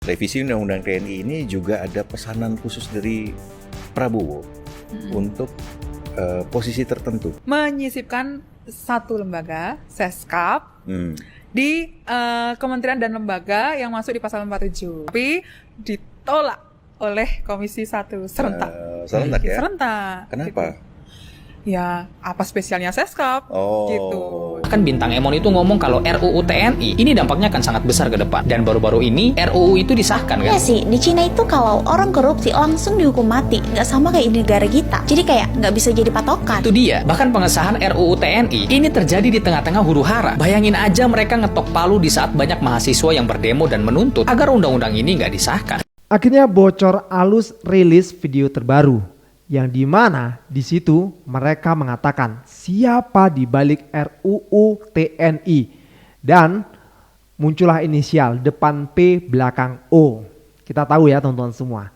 Revisi Undang-Undang TNI ini juga ada pesanan khusus dari Prabowo untuk posisi tertentu. Menyisipkan satu lembaga, Seskap, di kementerian dan lembaga yang masuk di pasal 47. Tapi ditolak oleh Komisi 1 serentak. Serentak ya? Serentak. Kenapa? Gitu. Ya, apa spesialnya Seskap? Gitu. Kan Bintang Emon itu ngomong kalau RUU TNI ini dampaknya akan sangat besar ke depan. Dan baru-baru ini RUU itu disahkan kan? Ya sih, di Cina itu kalau orang korupsi langsung dihukum mati. Nggak sama kayak di negara kita. Jadi kayak nggak bisa jadi patokan. Itu dia, bahkan pengesahan RUU TNI ini terjadi di tengah-tengah huru hara. Bayangin aja mereka ngetok palu di saat banyak mahasiswa yang berdemo dan menuntut agar undang-undang ini nggak disahkan. Akhirnya bocor alus rilis video terbaru yang dimana di situ mereka mengatakan siapa di balik RUU TNI dan muncullah inisial depan P belakang O. Kita tahu ya teman-teman semua.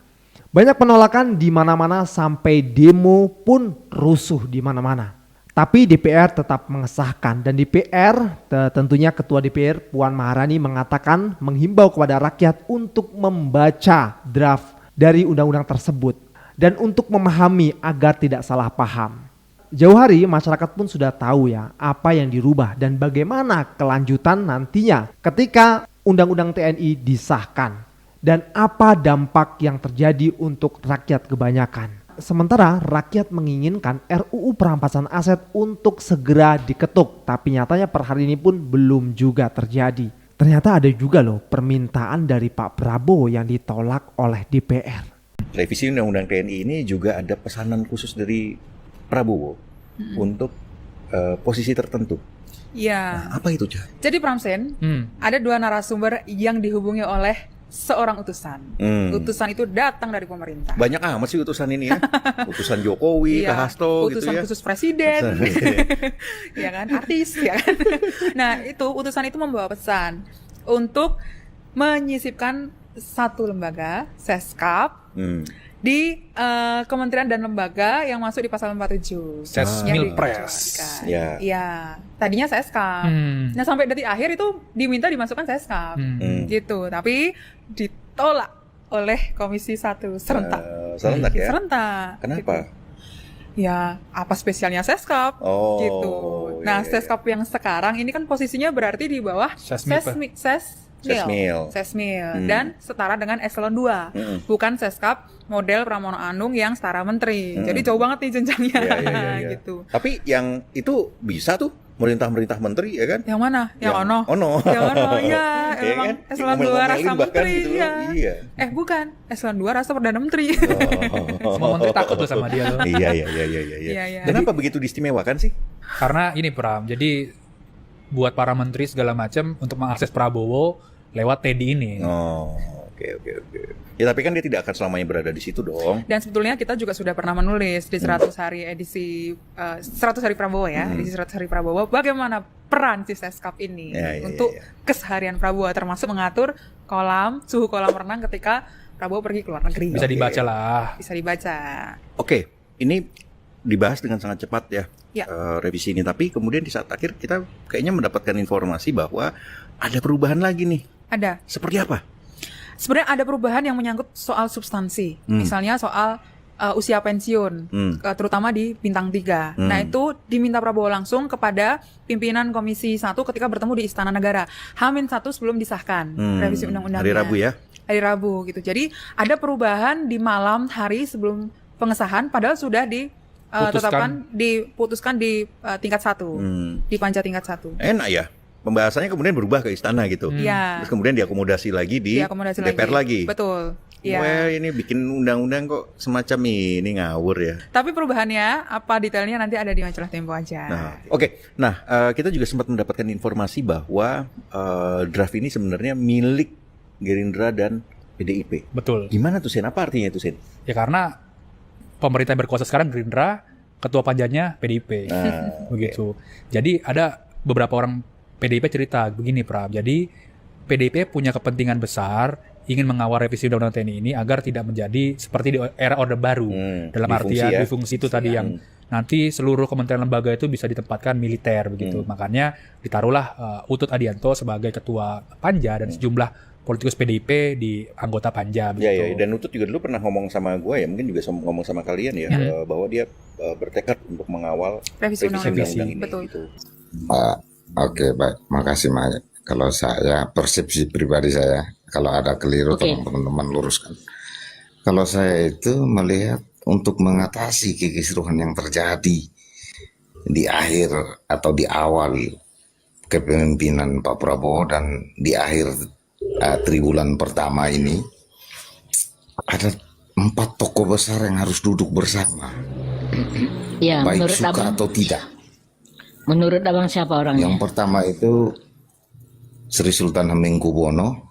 Banyak penolakan di mana-mana sampai demo pun rusuh di mana-mana. Tapi DPR tetap mengesahkan dan DPR tentunya Ketua DPR Puan Maharani mengatakan menghimbau kepada rakyat untuk membaca draft dari undang-undang tersebut dan untuk memahami agar tidak salah paham. Jauh hari masyarakat pun sudah tahu ya apa yang dirubah dan bagaimana kelanjutan nantinya ketika undang-undang TNI disahkan dan apa dampak yang terjadi untuk rakyat kebanyakan. Sementara rakyat menginginkan RUU perampasan aset untuk segera diketuk, tapi nyatanya per hari ini pun belum juga terjadi. Ternyata ada juga loh permintaan dari Pak Prabowo yang ditolak oleh DPR. Revisi Undang-Undang TNI ini juga ada pesanan khusus dari Prabowo untuk posisi tertentu. Ya. Nah, apa itu, Jah? Jadi Pramsen, ada dua narasumber yang dihubungi oleh seorang utusan. Utusan itu datang dari pemerintah. Banyak amat sih utusan ini ya. Utusan Jokowi, Pak Hasto gitu ya. Utusan khusus presiden. Ya kan, artis ya kan. Nah, itu utusan itu membawa pesan untuk menyisipkan satu lembaga, Seskap, di kementerian dan lembaga yang masuk di pasal 47. Sesmilpres. Ya. Iya, tadinya Seskap. Nah, sampai detik akhir itu diminta dimasukkan Seskap. Gitu, tapi ditolak oleh Komisi 1 serentak. Serentak ya? Serentak. Kenapa? Gitu. Ya, apa spesialnya Seskap? Gitu. Nah, Seskap yang sekarang ini kan posisinya berarti di bawah Sesmil dan setara dengan eselon 2. Bukan Seskap model Pramono Anung yang setara menteri. Jadi jauh banget nih jenjangnya. Ya. Gitu. Tapi yang itu bisa tuh merintah menteri ya kan? Yang mana? Yang Ono. Yang Ono ya, ya emang kan? eselon 2 rasa menteri gitu ya. Iya. Bukan, eselon 2 rasa perdana menteri. Semua menteri takut tuh sama dia loh. Iya. Kenapa begitu diistimewakan sih? Karena ini Pram, jadi buat para menteri segala macam untuk mengakses Prabowo lewat TNI ini. Oke. Ya tapi kan dia tidak akan selamanya berada di situ dong. Dan sebetulnya kita juga sudah pernah menulis di 100 hari edisi 100 hari Prabowo ya, edisi 100 hari Prabowo, bagaimana peran si Seskap ini untuk keseharian Prabowo, termasuk mengatur suhu kolam renang ketika Prabowo pergi ke luar negeri. Bisa dibaca lah. Bisa dibaca. Oke, ini dibahas dengan sangat cepat ya. Revisi ini, tapi kemudian di saat akhir kita kayaknya mendapatkan informasi bahwa ada perubahan lagi nih. Ada. Seperti apa? Sebenarnya ada perubahan yang menyangkut soal substansi. Misalnya soal usia pensiun, terutama di bintang 3. Nah, itu diminta Prabowo langsung kepada pimpinan Komisi 1 ketika bertemu di Istana Negara. H-1 sebelum disahkan revisi undang-undangnya. Hari Rabu ya? Hari Rabu gitu. Jadi ada perubahan di malam hari sebelum pengesahan, padahal sudah diputuskan di tingkat 1, di panja tingkat 1. Enak ya? Pembahasannya kemudian berubah ke istana gitu. Terus kemudian diakomodasi lagi di DPR lagi. Betul. Wah, ini bikin undang-undang kok semacam ini ngawur ya. Tapi perubahannya apa detailnya nanti ada di majalah Tempo aja. Nah, kita juga sempat mendapatkan informasi bahwa draft ini sebenarnya milik Gerindra dan PDIP. Betul. Gimana tuh Sen? Apa artinya itu Sen? Ya karena pemerintah yang berkuasa sekarang Gerindra, ketua panjanya PDIP. Begitu. Jadi ada beberapa orang PDIP cerita begini Pram, jadi PDIP punya kepentingan besar ingin mengawal revisi Undang-Undang TNI ini agar tidak menjadi seperti di era Orde Baru. Dalam artian difungsi itu tadi yang nanti seluruh kementerian lembaga itu bisa ditempatkan militer begitu. Makanya ditaruhlah Utut Adianto sebagai ketua panja dan sejumlah politikus PDIP di anggota Panja Ya, begitu. ya, dan Utut juga dulu pernah ngomong sama gue ya, mungkin juga ngomong sama kalian ya, bahwa dia bertekad untuk mengawal Revisi undang-undang ini. Betul. Gitu. Oke, baik. Makasih banyak. Kalau saya, persepsi pribadi saya, kalau ada keliru tolong teman-teman luruskan. Kalau saya itu melihat untuk mengatasi kekisruhan yang terjadi di akhir atau di awal kepemimpinan Pak Prabowo dan di akhir triwulan pertama ini, ada 4 tokoh besar yang harus duduk bersama. Ya, Baik menurut suka abang, atau tidak. menurut abang siapa orangnya? Yang pertama itu Sri Sultan Hamengkubuwono.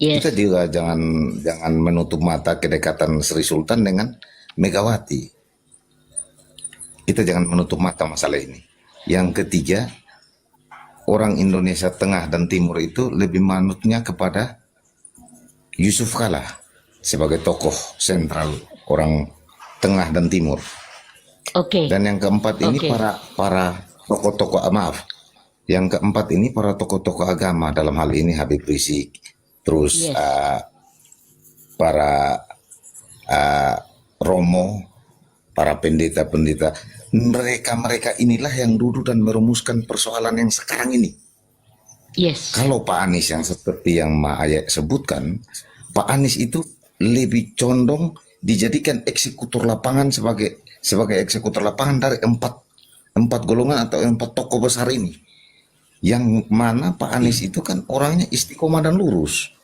Yes. Kita juga jangan menutup mata kedekatan Sri Sultan dengan Megawati. Kita jangan menutup mata masalah ini. Yang ketiga, orang Indonesia Tengah dan Timur itu lebih manutnya kepada Yusuf Kala sebagai tokoh sentral orang Tengah dan Timur. Oke. Dan yang keempat ini para tokoh-tokoh Yang keempat ini para tokoh-tokoh agama, dalam hal ini Habib Rizik, terus para Romo, para pendeta-pendeta. Mereka inilah yang duduk dan merumuskan persoalan yang sekarang ini. Yes. Kalau Pak Anies yang seperti yang Ma Ayat sebutkan, Pak Anies itu lebih condong dijadikan eksekutor lapangan sebagai eksekutor lapangan dari empat golongan atau 4 tokoh besar ini. Yang mana Pak Anies itu kan orangnya istiqomah dan lurus.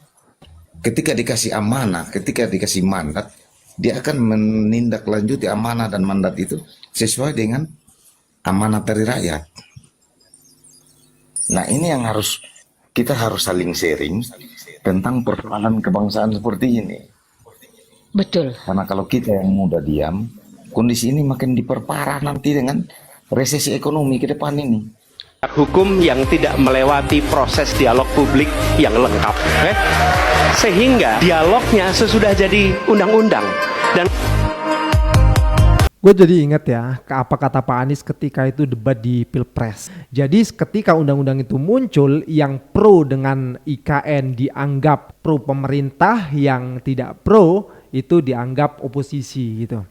Ketika dikasih amanah, ketika dikasih mandat, dia akan menindaklanjuti amanah dan mandat itu sesuai dengan amanah dari rakyat. Nah, ini yang kita harus saling sharing tentang persoalan kebangsaan seperti ini. Betul. Karena kalau kita yang muda diam, kondisi ini makin diperparah nanti dengan resesi ekonomi ke depan ini. Hukum yang tidak melewati proses dialog publik yang lengkap, sehingga dialognya sesudah jadi undang-undang. Dan gue jadi ingat ya apa kata Pak Anies ketika itu debat di Pilpres. Jadi ketika undang-undang itu muncul, yang pro dengan IKN dianggap pro pemerintah, yang tidak pro itu dianggap oposisi gitu.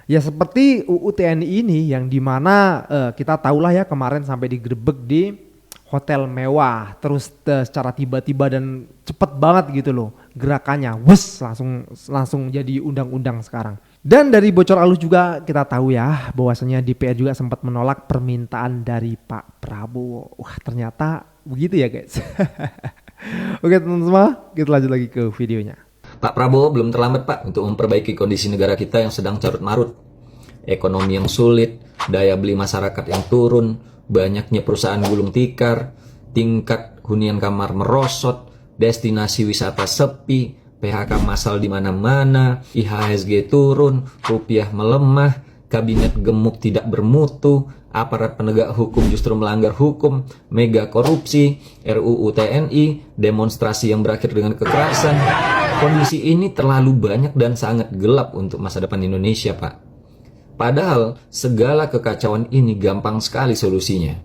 Ya seperti UU TNI ini yang dimana kita tahulah ya kemarin sampai digerebek di hotel mewah, terus secara tiba-tiba dan cepet banget gitu loh gerakannya, langsung jadi undang-undang sekarang. Dan dari bocor alus juga kita tahu ya bahwasanya DPR juga sempat menolak permintaan dari Pak Prabowo. Wah ternyata begitu ya guys. Oke teman-teman semua, kita lanjut lagi ke videonya. Pak Prabowo belum terlambat Pak untuk memperbaiki kondisi negara kita yang sedang carut marut. Ekonomi yang sulit, daya beli masyarakat yang turun, banyaknya perusahaan gulung tikar, tingkat hunian kamar merosot, destinasi wisata sepi, PHK massal di mana-mana, IHSG turun, rupiah melemah, kabinet gemuk tidak bermutu, aparat penegak hukum justru melanggar hukum, mega korupsi, RUU TNI, demonstrasi yang berakhir dengan kekerasan. Kondisi ini terlalu banyak dan sangat gelap untuk masa depan Indonesia, Pak. Padahal segala kekacauan ini gampang sekali solusinya.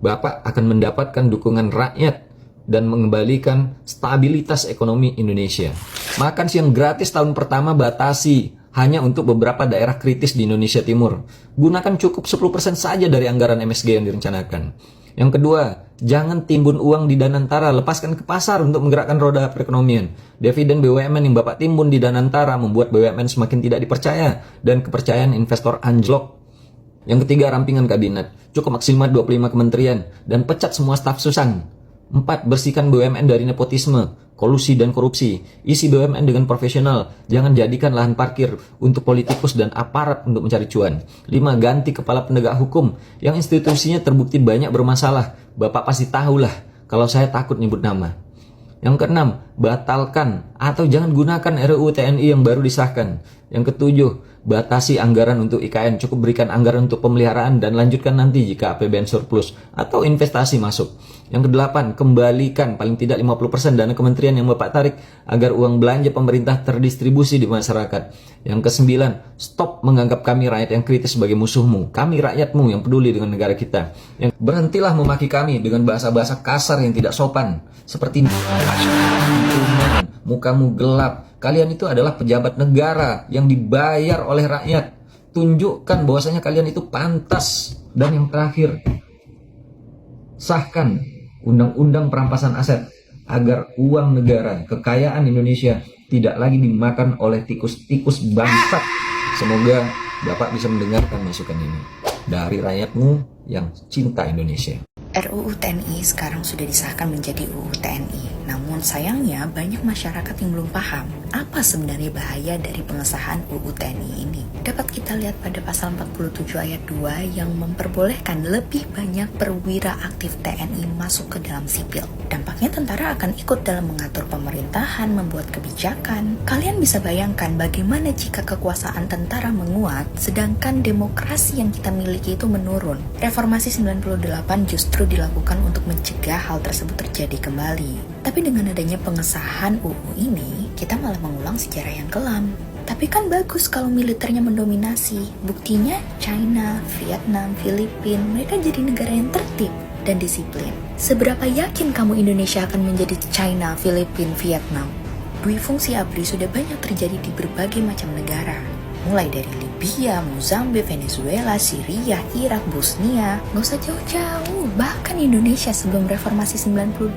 Bapak akan mendapatkan dukungan rakyat dan mengembalikan stabilitas ekonomi Indonesia. Makan siang gratis tahun pertama batasi hanya untuk beberapa daerah kritis di Indonesia Timur. Gunakan cukup 10% saja dari anggaran MSG yang direncanakan. Yang kedua, jangan timbun uang di Danantara, lepaskan ke pasar untuk menggerakkan roda perekonomian. Dividen BUMN yang Bapak timbun di Danantara membuat BUMN semakin tidak dipercaya dan kepercayaan investor anjlok. Yang ketiga, rampingan kabinet. Cukup maksimal 25 kementerian dan pecat semua staf susan. 4. Bersihkan BUMN dari nepotisme, kolusi dan korupsi. Isi BUMN dengan profesional. Jangan jadikan lahan parkir untuk politikus dan aparat untuk mencari cuan. 5. Ganti kepala penegak hukum yang institusinya terbukti banyak bermasalah. Bapak pasti tahulah kalau saya takut nyebut nama. Yang keenam, batalkan atau jangan gunakan RUU TNI yang baru disahkan. Yang ketujuh, batasi anggaran untuk IKN, cukup berikan anggaran untuk pemeliharaan dan lanjutkan nanti jika APBN surplus atau investasi masuk. Yang kedelapan, kembalikan paling tidak 50% dana kementerian yang Bapak tarik agar uang belanja pemerintah terdistribusi di masyarakat. Yang kesembilan, stop menganggap kami rakyat yang kritis sebagai musuhmu. Kami rakyatmu yang peduli dengan negara kita. Yang berhentilah memaki kami dengan bahasa-bahasa kasar yang tidak sopan seperti ini. kuman, mukamu gelap. Kalian itu adalah pejabat negara yang dibayar oleh rakyat. Tunjukkan bahwasanya kalian itu pantas. Dan yang terakhir, sahkan undang-undang perampasan aset agar uang negara, kekayaan Indonesia tidak lagi dimakan oleh tikus-tikus bangsat. Semoga Bapak bisa mendengarkan masukan ini dari rakyatmu yang cinta Indonesia. RUU TNI sekarang sudah disahkan menjadi UU TNI. Namun sayangnya banyak masyarakat yang belum paham apa sebenarnya bahaya dari pengesahan UU TNI ini. Dapat kita lihat pada pasal 47 ayat 2 yang memperbolehkan lebih banyak perwira aktif TNI masuk ke dalam sipil. Dampaknya tentara akan ikut dalam mengatur pemerintahan, membuat kebijakan. Kalian bisa bayangkan bagaimana jika kekuasaan tentara menguat sedangkan demokrasi yang kita miliki itu menurun. Reformasi 98 justru dilakukan untuk mencegah hal tersebut terjadi kembali. Tapi dengan adanya pengesahan UU ini, kita malah mengulang sejarah yang kelam. Tapi kan bagus kalau militernya mendominasi. Buktinya China, Vietnam, Filipina, mereka jadi negara yang tertib dan disiplin. Seberapa yakin kamu Indonesia akan menjadi China, Filipina, Vietnam? Dui fungsi ABRI sudah banyak terjadi di berbagai macam negara. Mulai dari Libya, Mozambik, Venezuela, Syria, Irak, Bosnia. Gak usah jauh-jauh, bahkan Indonesia sebelum reformasi 98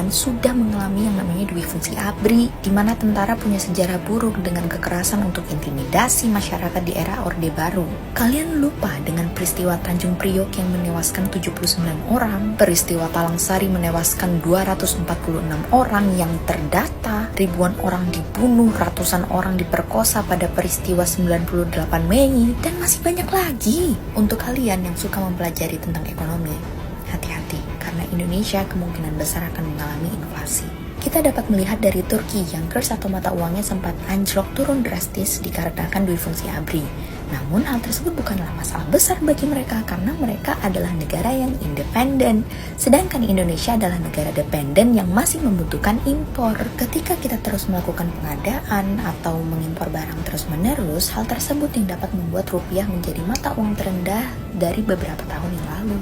sudah mengalami yang namanya dui fungsi ABRI, di mana tentara punya sejarah buruk dengan kekerasan untuk intimidasi masyarakat di era Orde Baru. Kalian lupa dengan peristiwa Tanjung Priok yang menewaskan 79 orang, peristiwa Talang Sari menewaskan 246 orang yang terdata, ribuan orang dibunuh, ratusan orang diperkosa pada peristiwa 98 Mei, dan masih banyak lagi. Untuk kalian yang suka mempelajari tentang ekonomi, hati-hati, karena Indonesia kemungkinan besar akan mengalami inflasi. Kita dapat melihat dari Turki yang kurs atau mata uangnya sempat anjlok turun drastis dikarenakan dui fungsi ABRI. Namun hal tersebut bukanlah masalah besar bagi mereka karena mereka adalah negara yang independen. Sedangkan Indonesia adalah negara dependen yang masih membutuhkan impor. Ketika kita terus melakukan pengadaan atau mengimpor barang terus-menerus, hal tersebut yang dapat membuat rupiah menjadi mata uang terendah dari beberapa tahun yang lalu.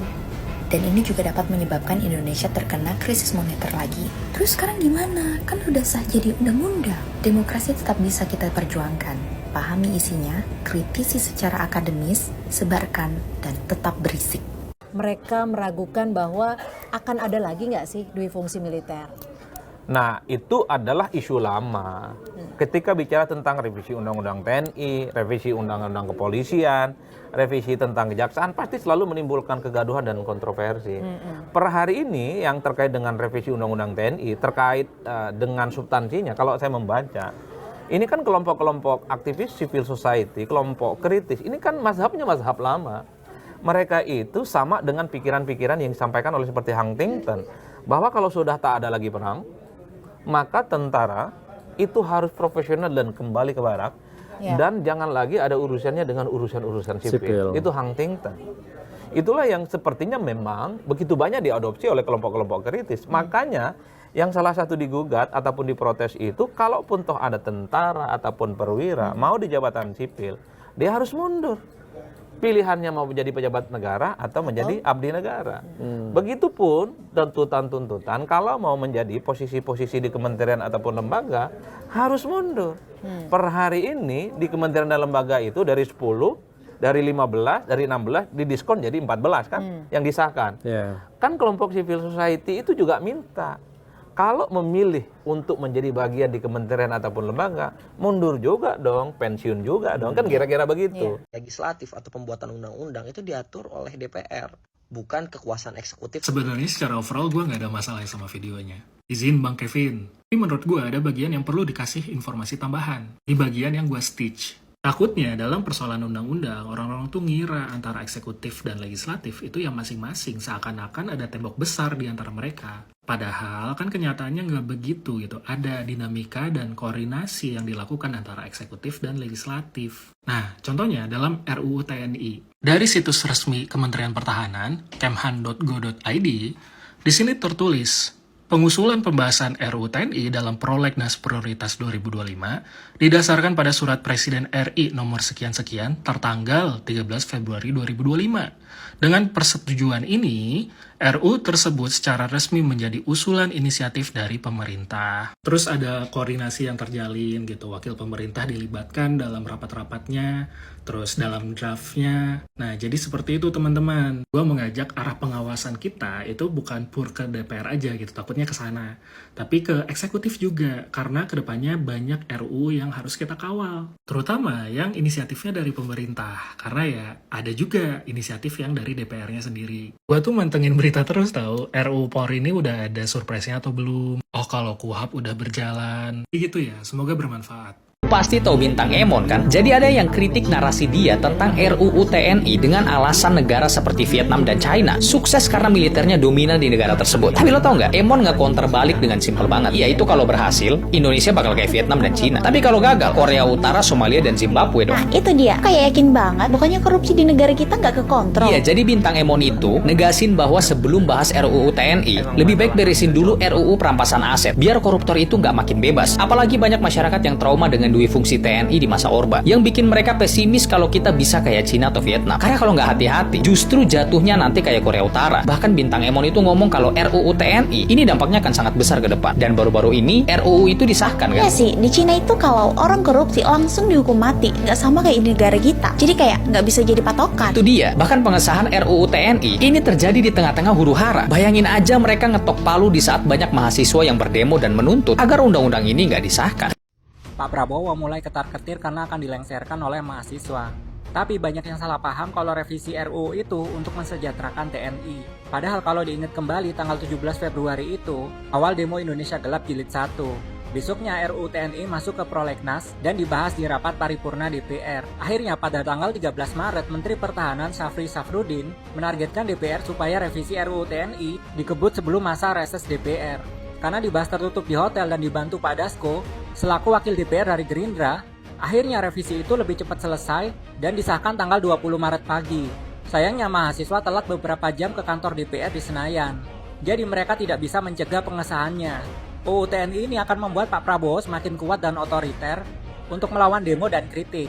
Dan ini juga dapat menyebabkan Indonesia terkena krisis moneter lagi. Terus sekarang gimana? Kan udah sah jadi undang-undang. Demokrasi tetap bisa kita perjuangkan. Pahami isinya, kritisi secara akademis, sebarkan, dan tetap berisik. Mereka meragukan bahwa akan ada lagi nggak sih dui fungsi militer? Nah, itu adalah isu lama. Ketika bicara tentang revisi Undang-Undang TNI, revisi Undang-Undang Kepolisian, revisi tentang kejaksaan, pasti selalu menimbulkan kegaduhan dan kontroversi. Per hari ini yang terkait dengan revisi Undang-Undang TNI, terkait dengan substansinya, kalau saya membaca, ini kan kelompok-kelompok aktivis civil society, kelompok kritis, ini kan mazhabnya mazhab lama. Mereka itu sama dengan pikiran-pikiran yang disampaikan oleh seperti Huntington, bahwa kalau sudah tak ada lagi perang, maka tentara itu harus profesional dan kembali ke barak, dan jangan lagi ada urusannya dengan urusan-urusan sipil. Itu Huntington. Itulah yang sepertinya memang begitu banyak diadopsi oleh kelompok-kelompok kritis. Makanya yang salah satu digugat ataupun diprotes itu, kalaupun toh ada tentara ataupun perwira mau di jabatan sipil, dia harus mundur. Pilihannya mau menjadi pejabat negara atau menjadi abdi negara. Begitupun tuntutan-tuntutan kalau mau menjadi posisi-posisi di kementerian ataupun lembaga harus mundur. Per hari ini di kementerian dan lembaga itu dari 10, dari 15, dari 16 didiskon jadi 14 kan yang disahkan. Kan kelompok civil society itu juga minta kalau memilih untuk menjadi bagian di kementerian ataupun lembaga, mundur juga dong, pensiun juga dong, kan kira-kira begitu. Legislatif atau pembuatan undang-undang itu diatur oleh DPR, bukan kekuasaan eksekutif. Sebenarnya secara overall gue nggak ada masalah sama videonya. Izin Bang Kevin, tapi menurut gue ada bagian yang perlu dikasih informasi tambahan. Di bagian yang gue stitch. Takutnya dalam persoalan undang-undang, orang-orang tuh ngira antara eksekutif dan legislatif itu yang masing-masing seakan-akan ada tembok besar di antara mereka. Padahal kan kenyataannya nggak begitu gitu. Ada dinamika dan koordinasi yang dilakukan antara eksekutif dan legislatif. Nah, contohnya dalam RUU TNI. Dari situs resmi Kementerian Pertahanan, kemhan.go.id, di sini tertulis, Pengusulan pembahasan RUU TNI dalam Prolegnas Prioritas 2025 didasarkan pada Surat Presiden RI nomor sekian-sekian tertanggal 13 Februari 2025. Dengan persetujuan ini, RUU tersebut secara resmi menjadi usulan inisiatif dari pemerintah. Terus ada koordinasi yang terjalin gitu, wakil pemerintah dilibatkan dalam rapat-rapatnya, terus dalam draftnya. Nah, jadi seperti itu teman-teman. Gua mengajak arah pengawasan kita itu bukan pur ke DPR aja gitu, takutnya ke sana. Tapi ke eksekutif juga, karena kedepannya banyak RUU yang harus kita kawal. Terutama yang inisiatifnya dari pemerintah, karena ya ada juga inisiatif yang dari DPR-nya sendiri. Gua tuh mantengin berita terus tahu, RUU Polri ini udah ada surprise-nya atau belum. Oh, kalau KUHAP udah berjalan. Gitu ya, semoga bermanfaat. Pasti tahu Bintang Emon kan? Jadi ada yang kritik narasi dia tentang RUU TNI dengan alasan negara seperti Vietnam dan China sukses karena militernya dominan di negara tersebut. Tapi lo tau nggak? Emon nggak counter balik dengan simpel banget. Yaitu kalau berhasil, Indonesia bakal kayak Vietnam dan China. Tapi kalau gagal, Korea Utara, Somalia, dan Zimbabwe dong. Nah itu dia, kayak yakin banget bukannya korupsi di negara kita nggak kekontrol. Iya, jadi Bintang Emon itu negasin bahwa sebelum bahas RUU TNI, lebih baik beresin dulu RUU perampasan aset, biar koruptor itu nggak makin bebas. Apalagi banyak masyarakat yang trauma dengan dui fungsi TNI di masa Orba, yang bikin mereka pesimis kalau kita bisa kayak Cina atau Vietnam. Karena kalau nggak hati-hati, justru jatuhnya nanti kayak Korea Utara. Bahkan Bintang Emon itu ngomong kalau RUU TNI ini dampaknya akan sangat besar ke depan. Dan baru-baru ini RUU itu disahkan kan? Iya sih, di Cina itu kalau orang korupsi langsung dihukum mati, nggak sama kayak di negara kita. Jadi kayak nggak bisa jadi patokan. Itu dia, bahkan pengesahan RUU TNI ini terjadi di tengah-tengah huru-hara. Bayangin aja mereka ngetok palu di saat banyak mahasiswa yang berdemo dan menuntut agar undang-undang ini nggak disahkan. Pak Prabowo mulai ketar-ketir karena akan dilengsarkan oleh mahasiswa. Tapi banyak yang salah paham kalau revisi RUU itu untuk mensejahterakan TNI. Padahal kalau diingat kembali tanggal 17 Februari itu, awal demo Indonesia Gelap Jilid 1. Besoknya RUU TNI masuk ke Prolegnas dan dibahas di rapat paripurna DPR. Akhirnya pada tanggal 13 Maret, Menteri Pertahanan Syafri Safrudin menargetkan DPR supaya revisi RUU TNI dikebut sebelum masa reses DPR. Karena dibahas tertutup di hotel dan dibantu Pak Dasko, selaku wakil DPR dari Gerindra, akhirnya revisi itu lebih cepat selesai dan disahkan tanggal 20 Maret pagi. Sayangnya mahasiswa telat beberapa jam ke kantor DPR di Senayan. Jadi mereka tidak bisa mencegah pengesahannya. UU TNI ini akan membuat Pak Prabowo semakin kuat dan otoriter untuk melawan demo dan kritik.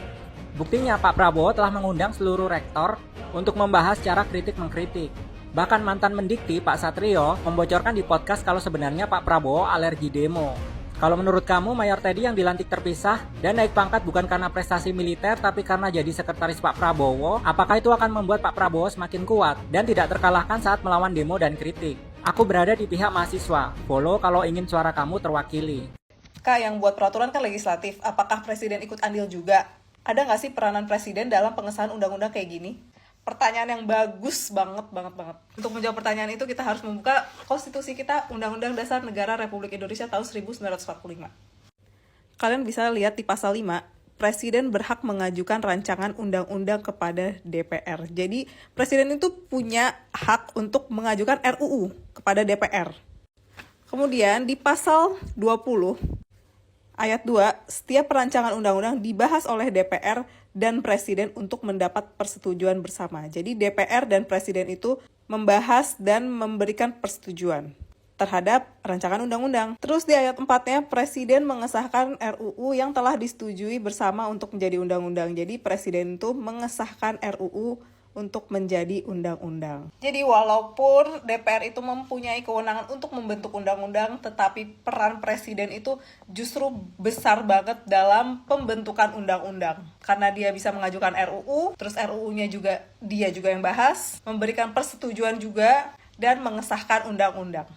Buktinya Pak Prabowo telah mengundang seluruh rektor untuk membahas cara kritik mengkritik. Bahkan mantan Mendikti Pak Satrio membocorkan di podcast kalau sebenarnya Pak Prabowo alergi demo. Kalau menurut kamu Mayor Teddy yang dilantik terpisah dan naik pangkat bukan karena prestasi militer tapi karena jadi sekretaris Pak Prabowo, apakah itu akan membuat Pak Prabowo semakin kuat dan tidak terkalahkan saat melawan demo dan kritik? Aku berada di pihak mahasiswa. Follow kalau ingin suara kamu terwakili. Kak, yang buat peraturan kan legislatif. Apakah presiden ikut andil juga? Ada nggak sih peranan presiden dalam pengesahan undang-undang kayak gini? Pertanyaan yang bagus banget. Untuk menjawab pertanyaan itu kita harus membuka konstitusi kita, Undang-Undang Dasar Negara Republik Indonesia tahun 1945. Kalian bisa lihat di pasal 5, Presiden berhak mengajukan rancangan undang-undang kepada DPR. Jadi Presiden itu punya hak untuk mengajukan RUU kepada DPR. Kemudian di pasal 20, ayat 2, setiap rancangan undang-undang dibahas oleh DPR dan Presiden untuk mendapat persetujuan bersama. Jadi DPR dan Presiden itu membahas dan memberikan persetujuan terhadap rancangan undang-undang. Terus di ayat 4-nya, Presiden mengesahkan RUU yang telah disetujui bersama untuk menjadi undang-undang. Jadi Presiden itu mengesahkan RUU untuk menjadi undang-undang. Jadi walaupun DPR itu mempunyai kewenangan untuk membentuk undang-undang, tetapi peran Presiden itu justru besar banget dalam pembentukan undang-undang. Karena dia bisa mengajukan RUU, terus RUU-nya juga dia juga yang bahas, memberikan persetujuan juga, dan mengesahkan undang-undang.